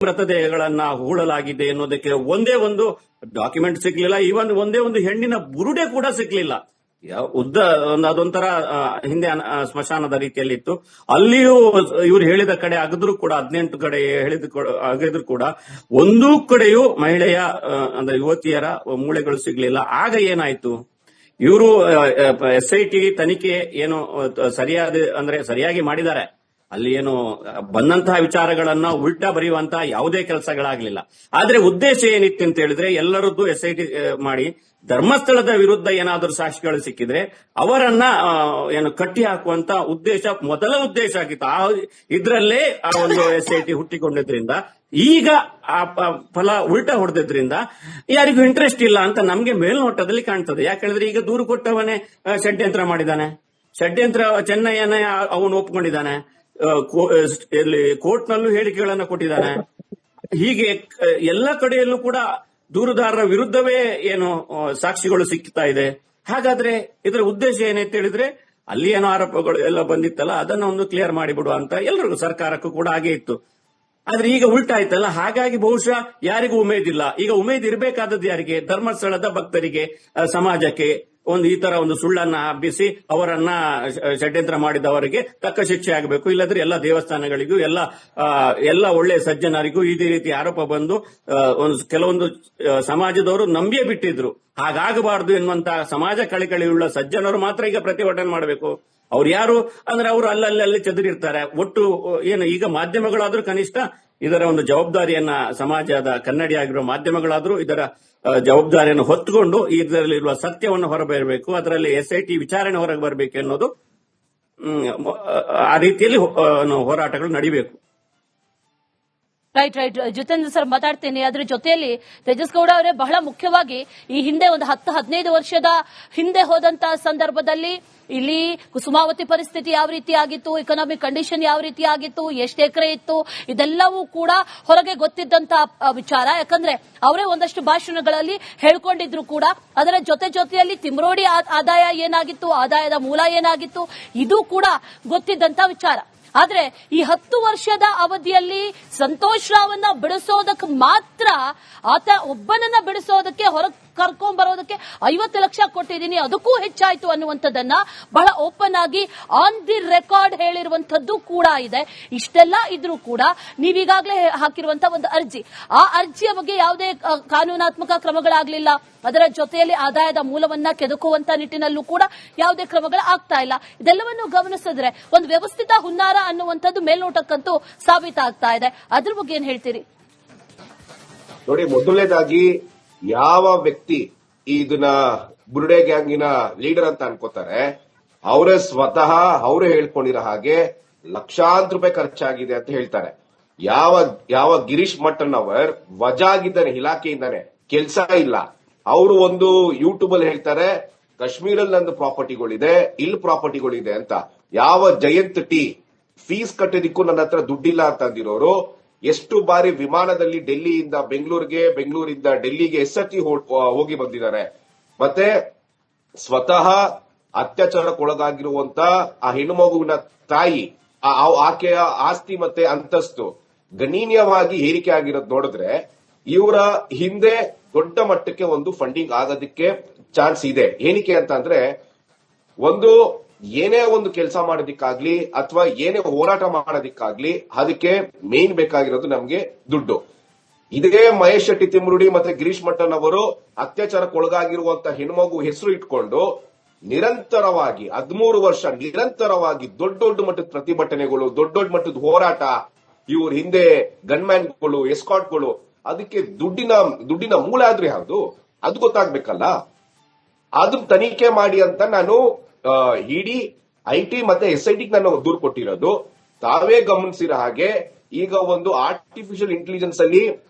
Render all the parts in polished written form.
ಮೃತದೇಹಗಳನ್ನ ಹೂಳಲಾಗಿದೆ ಎನ್ನುವುದಕ್ಕೆ ಒಂದೇ ಒಂದು ಡಾಕ್ಯುಮೆಂಟ್ ಸಿಗ್ಲಿಲ್ಲ. ಈವನ್ ಒಂದೇ ಒಂದು ಹೆಣ್ಣಿನ ಬುರುಡೆ ಕೂಡ ಸಿಗ್ಲಿಲ್ಲ. ಅದೊಂಥರ ಹಿಂದೆ ಸ್ಮಶಾನದ ರೀತಿಯಲ್ಲಿತ್ತು. ಅಲ್ಲಿಯೂ ಇವರು ಹೇಳಿದ ಕಡೆ ಅಗದ್ರು ಕೂಡ 18 ಕಡೆ ಅಗದ್ರು ಕೂಡ ಒಂದೂ ಕಡೆಯೂ ಮಹಿಳೆಯ ಅಂದ್ರೆ ಯುವತಿಯರ ಮೂಳೆಗಳು ಸಿಗ್ಲಿಲ್ಲ. ಆಗ ಏನಾಯ್ತು, ಇವರು SIT ತನಿಖೆ ಏನು ಸರಿಯಾಗಿ ಮಾಡಿದ್ದಾರೆ. ಅಲ್ಲಿ ಏನು ಬಂದಂತಹ ವಿಚಾರಗಳನ್ನ ಉಲ್ಟಾ ಬರೆಯುವಂತಹ ಯಾವುದೇ ಕೆಲಸಗಳಾಗ್ಲಿಲ್ಲ. ಆದ್ರೆ ಉದ್ದೇಶ ಏನಿತ್ತು ಅಂತ ಹೇಳಿದ್ರೆ, ಎಲ್ಲರದ್ದು SIT ಮಾಡಿ ಧರ್ಮಸ್ಥಳದ ವಿರುದ್ಧ ಏನಾದರೂ ಸಾಕ್ಷಿಗಳು ಸಿಕ್ಕಿದ್ರೆ ಅವರನ್ನ ಏನು ಕಟ್ಟಿ ಹಾಕುವಂತ ಮೊದಲ ಉದ್ದೇಶ ಆಗಿತ್ತು. ಇದ್ರಲ್ಲೇ ಆ ಒಂದು SIT ಹುಟ್ಟಿಕೊಂಡಿದ್ರಿಂದ ಈಗ ಆ ಫಲ ಉಲ್ಟಾ ಹೊಡೆದಿದ್ರಿಂದ ಯಾರಿಗೂ ಇಂಟ್ರೆಸ್ಟ್ ಇಲ್ಲ ಅಂತ ನಮ್ಗೆ ಮೇಲ್ನೋಟದಲ್ಲಿ ಕಾಣ್ತದೆ. ಯಾಕಂದ್ರೆ ಈಗ ದೂರು ಕೊಟ್ಟವನೇ ಷಡ್ಯಂತ್ರ ಮಾಡಿದ್ದಾನೆ, ಷಡ್ಯಂತ್ರ ಚೆನ್ನಯ್ಯನೇ ಅವನು ಒಪ್ಕೊಂಡಿದ್ದಾನೆ, ಕೋರ್ಟ್ನಲ್ಲೂ ಹೇಳಿಕೆಗಳನ್ನ ಕೊಟ್ಟಿದ್ದಾನೆ. ಹೀಗೆ ಎಲ್ಲ ಕಡೆಯಲ್ಲೂ ಕೂಡ ದೂರುದಾರರ ವಿರುದ್ಧವೇ ಏನು ಸಾಕ್ಷಿಗಳು ಸಿಗ್ತಾ ಇದೆ. ಹಾಗಾದ್ರೆ ಇದರ ಉದ್ದೇಶ ಏನಂತ ಹೇಳಿದ್ರೆ, ಅಲ್ಲಿ ಏನೋ ಆರೋಪಗಳು ಎಲ್ಲ ಬಂದಿತ್ತಲ್ಲ ಅದನ್ನ ಒಂದು ಕ್ಲಿಯರ್ ಮಾಡಿಬಿಡುವ ಅಂತ ಎಲ್ಲರಿಗೂ, ಸರ್ಕಾರಕ್ಕೂ ಕೂಡ ಹಾಗೆ ಇತ್ತು. ಆದ್ರೆ ಈಗ ಉಲ್ಟಾ ಆಯ್ತಲ್ಲ. ಹಾಗಾಗಿ ಬಹುಶಃ ಯಾರಿಗೂ ಉಮೇದಿಲ್ಲ. ಈಗ ಉಮೇದ್ ಇರಬೇಕಾದದ್ದು ಯಾರಿಗೆ? ಧರ್ಮಸ್ಥಳದ ಭಕ್ತರಿಗೆ, ಸಮಾಜಕ್ಕೆ. ಈ ತರ ಒಂದು ಸುಳ್ಳನ್ನ ಹಬ್ಬಿಸಿ ಅವರನ್ನ ಷಡ್ಯಂತ್ರ ಮಾಡಿದವರಿಗೆ ತಕ್ಕ ಶಿಕ್ಷೆ ಆಗಬೇಕು. ಇಲ್ಲದ್ರೆ ಎಲ್ಲ ದೇವಸ್ಥಾನಗಳಿಗೂ ಎಲ್ಲ ಒಳ್ಳೆ ಸಜ್ಜನರಿಗೂ ಇದೇ ರೀತಿ ಆರೋಪ ಬಂದು ಕೆಲವೊಂದು ಸಮಾಜದವರು ನಂಬಿಯೇ ಬಿಟ್ಟಿದ್ರು. ಹಾಗಾಗಬಾರದು ಎನ್ನುವಂತಹ ಸಮಾಜ ಕಳಕಳಿಯುಳ್ಳ ಸಜ್ಜನರು ಮಾತ್ರ ಈಗ ಪ್ರತಿಭಟನೆ ಮಾಡಬೇಕು. ಅವ್ರು ಯಾರು ಅಂದ್ರೆ ಅವರು ಅಲ್ಲಲ್ಲಿ ಚದುರಿರ್ತಾರೆ. ಒಟ್ಟು ಏನು ಈಗ ಮಾಧ್ಯಮಗಳಾದ್ರೂ ಕನಿಷ್ಠ ಇದರ ಒಂದು ಜವಾಬ್ದಾರಿಯನ್ನ, ಸಮಾಜದ ಕನ್ನಡಿ ಆಗಿರುವ ಮಾಧ್ಯಮಗಳಾದ್ರೂ ಇದರ ಜವಾಬ್ದಾರಿಯನ್ನು ಹೊತ್ತುಕೊಂಡು ಇದರಲ್ಲಿರುವ ಸತ್ಯವನ್ನು ಹೊರಬರಬೇಕು, ಅದರಲ್ಲಿ SIT ವಿಚಾರಣೆ ಹೊರಗೆ ಬರಬೇಕು ಅನ್ನೋದು ಆ ರೀತಿಯಲ್ಲಿ ಹೋರಾಟಗಳು ನಡೀಬೇಕು. ರೈಟ್ ಜಿತೇಂದ್ರ ಸರ್ ಮಾತಾಡ್ತೀನಿ. ಅದ್ರ ಜೊತೆಯಲ್ಲಿ ತೇಜಸ್ ಗೌಡ ಅವರೇ, ಬಹಳ ಮುಖ್ಯವಾಗಿ ಈ ಹಿಂದೆ ಒಂದು 10-15 ವರ್ಷದ ಹಿಂದೆ ಹೋದಂತ ಸಂದರ್ಭದಲ್ಲಿ ಇಲ್ಲಿ ಕುಸುಮಾವತಿ ಪರಿಸ್ಥಿತಿ ಯಾವ ರೀತಿ ಆಗಿತ್ತು, ಎಕನಾಮಿಕ್ ಕಂಡೀಷನ್ ಯಾವ ರೀತಿ ಆಗಿತ್ತು, ಎಷ್ಟು ಎಕರೆ ಇತ್ತು, ಇದೆಲ್ಲವೂ ಕೂಡ ಹೊರಗೆ ಗೊತ್ತಿದ್ದಂತ ವಿಚಾರ. ಯಾಕಂದ್ರೆ ಅವರೇ ಒಂದಷ್ಟು ಭಾಷಣಗಳಲ್ಲಿ ಹೇಳ್ಕೊಂಡಿದ್ರು ಕೂಡ. ಅದರ ಜೊತೆಯಲ್ಲಿ ತಿಮ್ರೋಡಿ ಆದಾಯ ಏನಾಗಿತ್ತು, ಆದಾಯದ ಮೂಲ ಏನಾಗಿತ್ತು, ಇದು ಕೂಡ ಗೊತ್ತಿದ್ದಂತ ವಿಚಾರ. ಆದ್ರೆ ಈ 10 ವರ್ಷದ ಅವಧಿಯಲ್ಲಿ ಸಂತೋಷ್ ರಾವನ್ನ ಬಿಡಿಸೋದಕ್ಕೆ ಮಾತ್ರ, ಆತ ಒಬ್ಬನನ್ನ ಬಿಡಿಸೋದಕ್ಕೆ ಹೊರಗೆ ಕರ್ಕೊಂಡ್ ಬರೋದಕ್ಕೆ 50 ಲಕ್ಷ ಕೊಟ್ಟಿದ್ದೀನಿ, ಅದಕ್ಕೂ ಹೆಚ್ಚಾಯ್ತು ಅನ್ನುವಂಥದ್ದನ್ನ ಬಹಳ ಓಪನ್ ಆಗಿ ಆನ್ ದಿ ರೆಕಾರ್ಡ್ ಹೇಳಿರುವಂತದ್ದು ಕೂಡ ಇದೆ. ಇಷ್ಟೆಲ್ಲ ಇದ್ರೂ ಕೂಡ ನೀವೀಗಾಗಲೇ ಹಾಕಿರುವಂತಹ ಒಂದು ಅರ್ಜಿ, ಆ ಅರ್ಜಿಯ ಬಗ್ಗೆ ಯಾವುದೇ ಕಾನೂನಾತ್ಮಕ ಕ್ರಮಗಳಾಗ್ಲಿಲ್ಲ. ಅದರ ಜೊತೆಯಲ್ಲಿ ಆದಾಯದ ಮೂಲವನ್ನ ಕೆದಕುವಂತ ನಿಟ್ಟಿನಲ್ಲೂ ಕೂಡ ಯಾವುದೇ ಕ್ರಮಗಳು ಆಗ್ತಾ ಇಲ್ಲ. ಇದೆಲ್ಲವನ್ನು ಗಮನಿಸಿದ್ರೆ ಒಂದು ವ್ಯವಸ್ಥಿತ ಹುನ್ನಾರ ಅನ್ನುವಂಥದ್ದು ಮೇಲ್ನೋಟಕ್ಕಂತೂ ಸಾಬೀತಾಗ್ತಾ ಇದೆ. ಅದ್ರ ಬಗ್ಗೆ ಏನ್ ಹೇಳ್ತೀರಿ? ನೋಡಿ, ಮೊದಲನೇದಾಗಿ ಯಾವ ವ್ಯಕ್ತಿ ಇದನ್ನ ಬುರುಡೆ ಗ್ಯಾಂಗಿನ ಲೀಡರ್ ಅಂತ ಅನ್ಕೋತಾರೆ, ಅವರೇ ಸ್ವತಃ ಅವರೇ ಹೇಳ್ಕೊಂಡಿರೋ ಹಾಗೆ ಲಕ್ಷಾಂತರ ರೂಪಾಯಿ ಖರ್ಚಾಗಿದೆ ಅಂತ ಹೇಳ್ತಾರೆ. ಯಾವ ಗಿರೀಶ್ ಮಟ್ಟಣ್ಣವರ್ ವಜಾಗಿದ್ದಾನೆ ಇಲಾಖೆಯಿಂದಾನೆ, ಕೆಲಸ ಇಲ್ಲ. ಅವರು ಒಂದು ಯೂಟ್ಯೂಬ್ ಅಲ್ಲಿ ಹೇಳ್ತಾರೆ, ಕಾಶ್ಮೀರಲ್ಲಿ ನಂದು ಪ್ರಾಪರ್ಟಿಗಳಿದೆ, ಇಲ್ಲಿ ಪ್ರಾಪರ್ಟಿಗಳಿದೆ ಅಂತ. ಯಾವ ಜಯಂತ್ ಟಿ ಫೀಸ್ ಕಟ್ಟೋದಿಕ್ಕೂ ನನ್ನ ಹತ್ರ ದುಡ್ಡಿಲ್ಲ ಅಂತ ಅಂದಿರೋರು ಎಷ್ಟು ಬಾರಿ ವಿಮಾನದಲ್ಲಿ ಡೆಲ್ಲಿಯಿಂದ ಬೆಂಗಳೂರಿಗೆ, ಬೆಂಗಳೂರಿಂದ ಡೆಲ್ಲಿಗೆ ಎಸ್ಸತಿ ಹೋಗಿ ಬಂದಿದ್ದಾರೆ. ಮತ್ತೆ ಸ್ವತಃ ಅತ್ಯಾಚಾರಕ್ಕೊಳಗಾಗಿರುವಂತ ಆ ಹೆಣ್ಣುಮಗುವಿನ ತಾಯಿ, ಆಕೆಯ ಆಸ್ತಿ ಮತ್ತೆ ಅಂತಸ್ತು ಗಣನೀಯವಾಗಿ ಏರಿಕೆ ಆಗಿರೋದು ನೋಡಿದ್ರೆ ಇವರ ಹಿಂದೆ ದೊಡ್ಡ ಮಟ್ಟಕ್ಕೆ ಒಂದು ಫಂಡಿಂಗ್ ಆಗೋದಕ್ಕೆ ಚಾನ್ಸ್ ಇದೆ. ಏನಕ್ಕೆ ಅಂತ ಅಂದ್ರೆ, ಏನೇ ಒಂದು ಕೆಲಸ ಮಾಡೋದಿಕ್ಕಾಗ್ಲಿ ಅಥವಾ ಏನೇ ಹೋರಾಟ ಮಾಡೋದಿಕ್ಕಾಗ್ಲಿ ಅದಕ್ಕೆ ಮೇನ್ ಬೇಕಾಗಿರೋದು ನಮ್ಗೆ ದುಡ್ಡು. ಇದೇ ಮಹೇಶ್ ಶೆಟ್ಟಿ ತಿಮ್ರುಡಿ ಮತ್ತೆ ಗಿರೀಶ್ ಮಟ್ಟನ್ ಅವರು ಅತ್ಯಾಚಾರಕ್ಕೊಳಗಾಗಿರುವಂತ ಹೆಣ್ಮಗು ಹೆಸರು ಇಟ್ಕೊಂಡು ನಿರಂತರವಾಗಿ 13 ವರ್ಷ ನಿರಂತರವಾಗಿ ದೊಡ್ಡ ಮಟ್ಟದ ಪ್ರತಿಭಟನೆಗಳು, ದೊಡ್ಡ ಮಟ್ಟದ ಹೋರಾಟ, ಇವ್ರ ಹಿಂದೆ ಗನ್ಮ್ಯಾನ್ಗಳು, ಎಸ್ಕಾಟ್ಗಳು, ಅದಕ್ಕೆ ದುಡ್ಡಿನ ಮೂಲ ಆದ್ರೆ ಯಾವುದು ಅದು ಗೊತ್ತಾಗ್ಬೇಕಲ್ಲ. ಅದನ್ನ ತನಿಖೆ ಮಾಡಿ ಅಂತ ನಾನು ಇಡಿ IT ಮತ್ತೆ SIT ನಾನು ದೂರು ಕೊಟ್ಟಿರೋದು. ತಾವೇ ಗಮನಿಸಿರೋ ಹಾಗೆ ಈಗ ಒಂದು ಆರ್ಟಿಫಿಷಿಯಲ್ ಇಂಟೆಲಿಜೆನ್ಸ್ ಅಲ್ಲಿ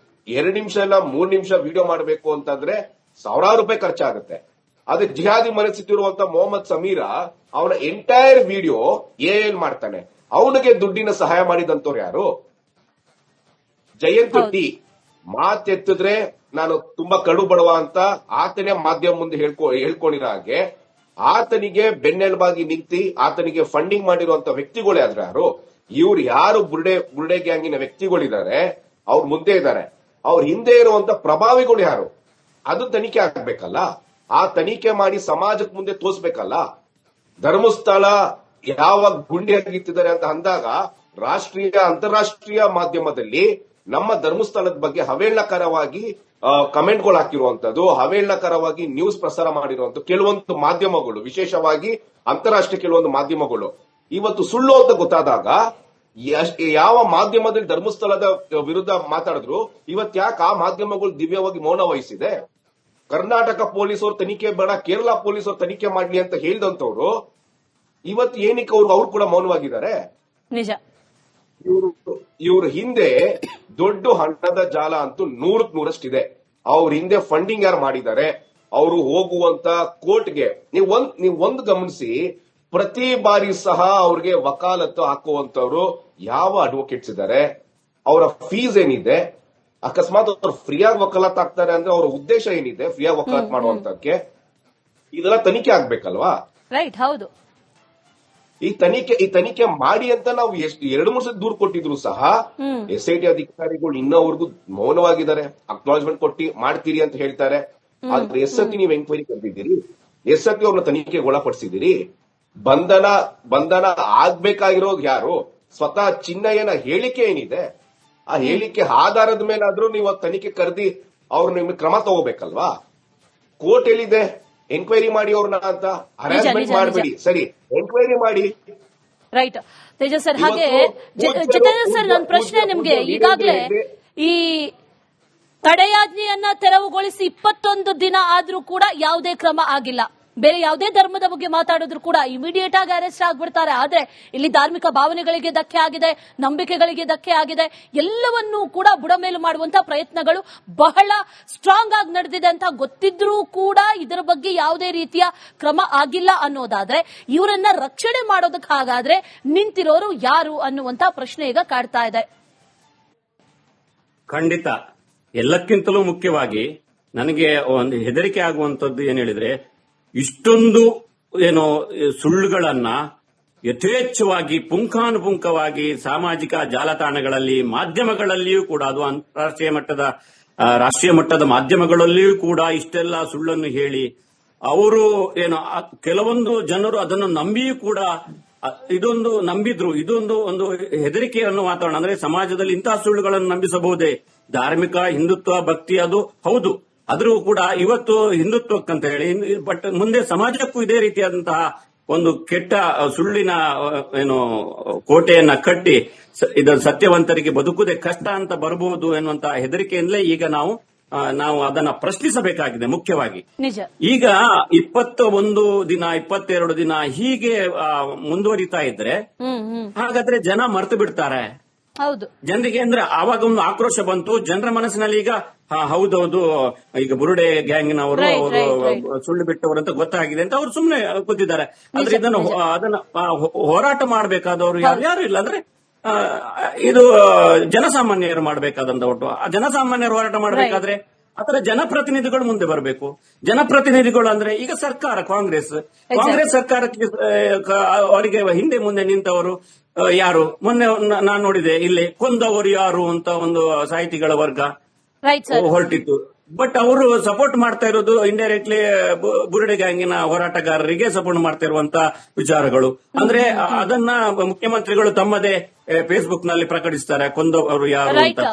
2 ನಿಮಿಷ ಇಲ್ಲ 3 ನಿಮಿಷ ವಿಡಿಯೋ ಮಾಡಬೇಕು ಅಂತಂದ್ರೆ ಸಾವಿರಾರು ರೂಪಾಯಿ ಖರ್ಚಾಗುತ್ತೆ. ಅದಕ್ಕೆ ಜಿಹಾದಿ ಮನಸ್ಥಿತಿರುವಂತ ಮೊಹಮ್ಮದ್ ಸಮೀರ ಅವನ ಎಂಟೈರ್ ವಿಡಿಯೋ ಏನ್ ಮಾಡ್ತಾನೆ, ಅವನಿಗೆ ದುಡ್ಡಿನ ಸಹಾಯ ಮಾಡಿದಂತವ್ರು ಯಾರು? ಜಯಂತ್ ಟಿ ಮಾತೆತ್ತಿದ್ರೆ ನಾನು ತುಂಬಾ ಕಡು ಬಡವ ಅಂತ ಆತನೇ ಮಾಧ್ಯಮ ಮುಂದೆ ಹೇಳ್ಕೊಂಡಿರೋ ಹಾಗೆ ಆತನಿಗೆ ಬೆನ್ನೆಲುಬಾಗಿ ನಿಂತಿ ಆತನಿಗೆ ಫಂಡಿಂಗ್ ಮಾಡಿರುವಂತ ವ್ಯಕ್ತಿಗಳೇ ಆದ್ರೆ ಯಾರು? ಇವ್ರು ಯಾರು ಬುರುಡೆ ಗ್ಯಾಂಗಿನ ವ್ಯಕ್ತಿಗಳಿದ್ದಾರೆ ಅವ್ರ ಮುಂದೆ ಇದ್ದಾರೆ, ಅವ್ರ ಹಿಂದೆ ಇರುವಂತ ಪ್ರಭಾವಿಗಳು ಯಾರು, ಅದು ತನಿಖೆ ಆಗ್ಬೇಕಲ್ಲ. ಆ ತನಿಖೆ ಮಾಡಿ ಸಮಾಜಕ್ಕೆ ಮುಂದೆ ತೋರಿಸ್ಬೇಕಲ್ಲ. ಧರ್ಮಸ್ಥಳ ಯಾವ ಗುಂಡಿ ಹಗಿತ್ತಿದ್ದಾರೆ ಅಂತ ಅಂದಾಗ ರಾಷ್ಟ್ರೀಯ ಅಂತಾರಾಷ್ಟ್ರೀಯ ಮಾಧ್ಯಮದಲ್ಲಿ ನಮ್ಮ ಧರ್ಮಸ್ಥಳದ ಬಗ್ಗೆ ಹವೇಳನಕರವಾಗಿ ಕಮೆಂಟ್ಗಳು ಹಾಕಿರುವಂತದ್ದು, ಹವೇಳನಕರವಾಗಿ ನ್ಯೂಸ್ ಪ್ರಸಾರ ಮಾಡಿರುವಂತ ಕೆಲವೊಂದು ಮಾಧ್ಯಮಗಳು, ವಿಶೇಷವಾಗಿ ಅಂತಾರಾಷ್ಟ್ರೀಯ ಕೆಲವೊಂದು ಮಾಧ್ಯಮಗಳು ಇವತ್ತು ಸುಳ್ಳು ಅಂತ ಗೊತ್ತಾದಾಗ ಯಾವ ಮಾಧ್ಯಮದಲ್ಲಿ ಧರ್ಮಸ್ಥಳದ ವಿರುದ್ಧ ಮಾತಾಡಿದ್ರು ಇವತ್ತು ಯಾಕೆ ಆ ಮಾಧ್ಯಮಗಳು ದಿವ್ಯವಾಗಿ ಮೌನ ವಹಿಸಿದೆ? ಕರ್ನಾಟಕ ಪೊಲೀಸರು ತನಿಖೆ ಬೇಡ, ಕೇರಳ ಪೊಲೀಸರು ತನಿಖೆ ಮಾಡ್ಲಿ ಅಂತ ಹೇಳಿದಂತವ್ರು ಇವತ್ತು ಏನಕ್ಕೆ ಅವ್ರು ಕೂಡ ಮೌನವಾಗಿದ್ದಾರೆ? ನಿಜ. ಇವ್ರ ಹಿಂದೆ ದೊಡ್ಡ ಹಣದ ಜಾಲ ಅಂತೂ 100%ಇದೆ. ಅವ್ರ ಹಿಂದೆ ಫಂಡಿಂಗ್ ಯಾರು ಮಾಡಿದ್ದಾರೆ, ಅವರು ಹೋಗುವಂತ ಕೋರ್ಟ್ಗೆ ನೀವು ಒಂದು ಗಮನಿಸಿ, ಪ್ರತಿ ಬಾರಿ ಸಹ ಅವ್ರಿಗೆ ವಕಾಲತ್ತು ಹಾಕುವಂತವ್ರು ಯಾವ ಅಡ್ವೊಕೇಟ್ಸ್ ಇದ್ದಾರೆ, ಅವರ ಫೀಸ್ ಏನಿದೆ, ಅಕಸ್ಮಾತ್ ಅವ್ರು ಫ್ರೀಯಾಗಿ ವಕಾಲತ್ ಆಗ್ತಾರೆ ಅಂದ್ರೆ ಅವರ ಉದ್ದೇಶ ಏನಿದೆ ಫ್ರೀಯಾಗಿ ವಕಾಲತ್ ಮಾಡುವಂತಕ್ಕೆ, ಇದೆಲ್ಲ ತನಿಖೆ ಆಗ್ಬೇಕಲ್ವಾ? ರೈಟ್, ಹೌದು. ಈ ತನಿಖೆ ಮಾಡಿ ಅಂತ ನಾವು 2-3 ಸತಿ ದೂರು ಕೊಟ್ಟಿದ್ರು ಸಹ SIT ಅಧಿಕಾರಿಗಳು ಇನ್ನವರೆಗೂ ಮೌನವಾಗಿದ್ದಾರೆ. ಅಕ್ನಾಲೇಜ್ಮೆಂಟ್ ಕೊಟ್ಟಿ ಮಾಡ್ತೀರಿ ಅಂತ ಹೇಳ್ತಾರೆ. ಆದ್ರೆ ಎಸ್ಸತಿ ನೀವು ಎಂಕ್ವೈರಿ ಕರೆದಿದ್ದೀರಿ, ಎಸ್ಸತಿ ಅವ್ರನ್ನ ತನಿಖೆಗೆ ಒಳಪಡಿಸಿದಿರಿ. ಬಂಧನ ಆಗ್ಬೇಕಾಗಿರೋದು ಯಾರು? ಸ್ವತಃ ಚಿನ್ನಯ್ಯನ ಹೇಳಿಕೆ ಏನಿದೆ, ಆ ಹೇಳಿಕೆ ಆಧಾರದ ಮೇಲಾದ್ರೂ ನೀವು ತನಿಖೆ ಕರೆದಿ ಅವ್ರು ನಿಮ್ಗೆ ಕ್ರಮ ತಗೋಬೇಕಲ್ವಾ? ಕೋರ್ಟ್ ಹೇಳಿದೆ ಎಂಕ್ವೈರಿ ಮಾಡಿ ಅವ್ರನ್ನ ಅಂತ, ಹರಾಸ್ಮೆಂಟ್ ಮಾಡಬೇಡಿ, ಸರಿ ಎಂಕ್ವೈರಿ ಮಾಡಿ. Right Tejas sir. ಹಾಗೆ ಜಿತೇಂದ್ರ ಸರ್, ನನ್ನ ಪ್ರಶ್ನೆ ನಿಮ್ಗೆ, ಈಗಾಗಲೇ ಈ ತಡೆಯಾಜ್ಞೆಯನ್ನ ತೆರವುಗೊಳಿಸಿ 21 ದಿನ ಆದ್ರೂ ಕೂಡ ಯಾವುದೇ ಕ್ರಮ ಆಗಿಲ್ಲ. ಬೇರೆ ಯಾವುದೇ ಧರ್ಮದ ಬಗ್ಗೆ ಮಾತಾಡಿದ್ರು ಕೂಡ ಇಮಿಡಿಯೇಟ್ ಆಗಿ ಅರೆಸ್ಟ್ ಆಗ್ಬಿಡ್ತಾರೆ. ಆದ್ರೆ ಇಲ್ಲಿ ಧಾರ್ಮಿಕ ಭಾವನೆಗಳಿಗೆ ಧಕ್ಕೆ ಆಗಿದೆ, ನಂಬಿಕೆಗಳಿಗೆ ಧಕ್ಕೆ ಆಗಿದೆ, ಎಲ್ಲವನ್ನೂ ಕೂಡ ಬುಡಮೇಲು ಮಾಡುವಂತ ಪ್ರಯತ್ನಗಳು ಬಹಳ ಸ್ಟ್ರಾಂಗ್ ಆಗಿ ನಡೆದಿದೆ ಅಂತ ಗೊತ್ತಿದ್ರೂ ಕೂಡ ಇದರ ಬಗ್ಗೆ ಯಾವುದೇ ರೀತಿಯ ಕ್ರಮ ಆಗಿಲ್ಲ ಅನ್ನೋದಾದ್ರೆ ಇವರನ್ನ ರಕ್ಷಣೆ ಮಾಡೋದಕ್ಕೆ ಹಾಗಾದ್ರೆ ನಿಂತಿರೋರು ಯಾರು ಅನ್ನುವಂತ ಪ್ರಶ್ನೆ ಈಗ ಕಾಡ್ತಾ ಇದೆ. ಖಂಡಿತ. ಎಲ್ಲಕ್ಕಿಂತಲೂ ಮುಖ್ಯವಾಗಿ ನನಗೆ ಒಂದು ಹೆದರಿಕೆ ಆಗುವಂತದ್ದು ಏನ್ ಹೇಳಿದ್ರೆ, ಇಷ್ಟೊಂದು ಸುಳ್ಳುಗಳನ್ನ ಯಥೇಚ್ಛವಾಗಿ ಪುಂಖಾನುಪುಂಖವಾಗಿ ಸಾಮಾಜಿಕ ಜಾಲತಾಣಗಳಲ್ಲಿ, ಮಾಧ್ಯಮಗಳಲ್ಲಿಯೂ ಕೂಡ, ಅದು ಅಂತಾರಾಷ್ಟ್ರೀಯ ಮಟ್ಟದ ರಾಷ್ಟ್ರೀಯ ಮಟ್ಟದ ಮಾಧ್ಯಮಗಳಲ್ಲಿಯೂ ಕೂಡ ಇಷ್ಟೆಲ್ಲ ಸುಳ್ಳನ್ನು ಹೇಳಿ ಅವರು ಕೆಲವೊಂದು ಜನರು ಅದನ್ನು ನಂಬಿಯೂ ಕೂಡ ನಂಬಿದ್ರು. ಇದೊಂದು ಹೆದರಿಕೆಯನ್ನು ವಾತಾವರಣ. ಅಂದ್ರೆ ಸಮಾಜದಲ್ಲಿ ಇಂತಹ ಸುಳ್ಳುಗಳನ್ನು ನಂಬಿಸಬಹುದೇ? ಧಾರ್ಮಿಕ ಹಿಂದುತ್ವ ಭಕ್ತಿ ಅದು ಹೌದು, ಆದ್ರೂ ಕೂಡ ಇವತ್ತು ಹಿಂದುತ್ವಕ್ಕಂತ ಹೇಳಿ, ಬಟ್ ಮುಂದೆ ಸಮಾಜಕ್ಕೂ ಇದೇ ರೀತಿಯಾದಂತಹ ಒಂದು ಕೆಟ್ಟ ಸುಳ್ಳಿನ ಕೋಟೆಯನ್ನ ಕಟ್ಟಿ ಇದರ ಸತ್ಯವಂತರಿಗೆ ಬದುಕುವುದೇ ಕಷ್ಟ ಅಂತ ಬರಬಹುದು ಎನ್ನುವಂತಹ ಹೆದರಿಕೆಯಿಂದಲೇ ಈಗ ನಾವು ಅದನ್ನ ಪ್ರಶ್ನಿಸಬೇಕಾಗಿದೆ ಮುಖ್ಯವಾಗಿ. ಈಗ 21 ದಿನ 22 ದಿನ ಹೀಗೆ ಮುಂದುವರಿತಾ ಇದ್ರೆ ಹಾಗಾದ್ರೆ ಜನ ಮರ್ತು ಬಿಡ್ತಾರೆ. ಹೌದು, ಜನರಿಗೆ ಅಂದ್ರೆ ಆವಾಗ ಒಂದು ಆಕ್ರೋಶ ಬಂತು ಜನರ ಮನಸ್ಸಿನಲ್ಲಿ. ಈಗ ಹೌದೌದು, ಈಗ ಬುರುಡೆ ಗ್ಯಾಂಗ್ನವರು ಸುಳ್ಳು ಬಿಟ್ಟವರು ಅಂತ ಗೊತ್ತಾಗಿದೆ ಅಂತ ಅವ್ರು ಸುಮ್ಮನೆ ಕೂತಿದ್ದಾರೆ. ಆದ್ರೆ ಅದನ್ನ ಹೋರಾಟ ಮಾಡಬೇಕಾದವರು ಯಾರು ಇಲ್ಲ. ಅಂದ್ರೆ ಇದು ಜನಸಾಮಾನ್ಯರು ಮಾಡಬೇಕಾದಂತ ಒಟ್ಟು ಆ ಜನಸಾಮಾನ್ಯರು ಹೋರಾಟ ಮಾಡಬೇಕಾದ್ರೆ ಆತರ ಜನಪ್ರತಿನಿಧಿಗಳು ಮುಂದೆ ಬರಬೇಕು. ಜನಪ್ರತಿನಿಧಿಗಳು ಅಂದ್ರೆ ಈಗ ಸರ್ಕಾರ, ಕಾಂಗ್ರೆಸ್ ಸರ್ಕಾರಕ್ಕೆ ಅವರಿಗೆ ಹಿಂದೆ ಮುಂದೆ ನಿಂತವರು ಯಾರು? ಮೊನ್ನೆ ನಾನು ನೋಡಿದೆ, ಇಲ್ಲಿ ಕೊಂದವರು ಯಾರು ಅಂತ ಒಂದು ಸಾಹಿತಿಗಳ ವರ್ಗ ಹೊರಟಿತ್ತು. ಬಟ್ ಅವರು ಸಪೋರ್ಟ್ ಮಾಡ್ತಾ ಇರೋದು ಇಂಡೈರೆಕ್ಟ್ಲಿ ಬುರುಡೆ ಗ್ಯಾಂಗಿನ ಹೋರಾಟಗಾರರಿಗೆ ಸಪೋರ್ಟ್ ಮಾಡ್ತಾ ಇರುವಂತ ವಿಚಾರಗಳು. ಅಂದ್ರೆ ಅದನ್ನ ಮುಖ್ಯಮಂತ್ರಿಗಳು ತಮ್ಮದೇ ಫೇಸ್ಬುಕ್ ನಲ್ಲಿ ಪ್ರಕಟಿಸ್ತಾರೆ, ಕೊಂದವರು ಯಾರು ಅಂತ.